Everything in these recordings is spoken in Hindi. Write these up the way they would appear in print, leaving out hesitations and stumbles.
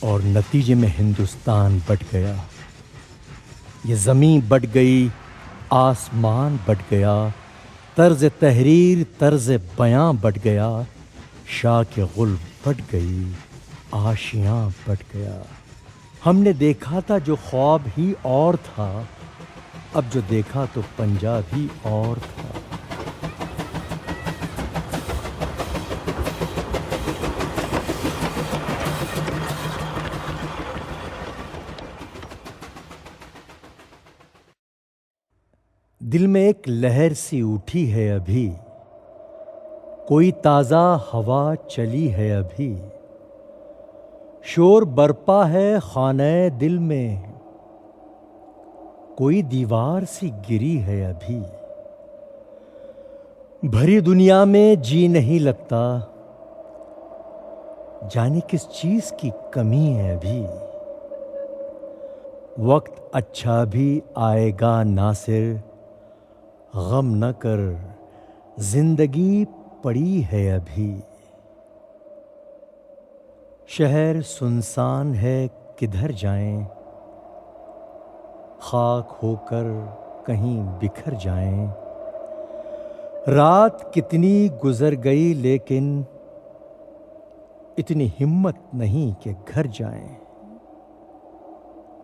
और नतीजे में हिंदुस्तान बट गया। ये ज़मीं बट गई, आसमान बट गया, तर्ज तहरीर तर्ज बयां बट गया, शाह गुल बट गई, आशियां बट गया। हमने देखा था जो ख्वाब ही और था, अब जो देखा तो पंजाब ही और था। दिल में एक लहर सी उठी है अभी, कोई ताज़ा हवा चली है अभी, शोर बरपा है खाने दिल में, कोई दीवार सी गिरी है अभी। भरी दुनिया में जी नहीं लगता, जाने किस चीज की कमी है अभी। वक्त अच्छा भी आएगा नासिर, गम न कर, जिंदगी पड़ी है अभी। शहर सुनसान है, किधर जाएं, खाक होकर कहीं बिखर जाएं। रात कितनी गुजर गई लेकिन इतनी हिम्मत नहीं कि घर जाएं।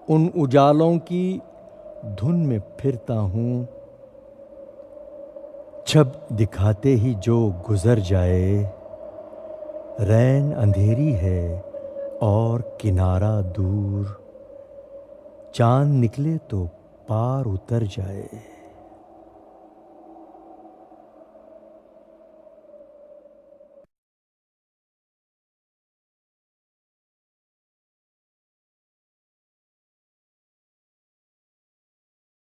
उन उजालों की धुन में फिरता हूं, छब दिखाते ही जो गुजर जाए। रैन अंधेरी है और किनारा दूर, चांद निकले तो पार उतर जाए।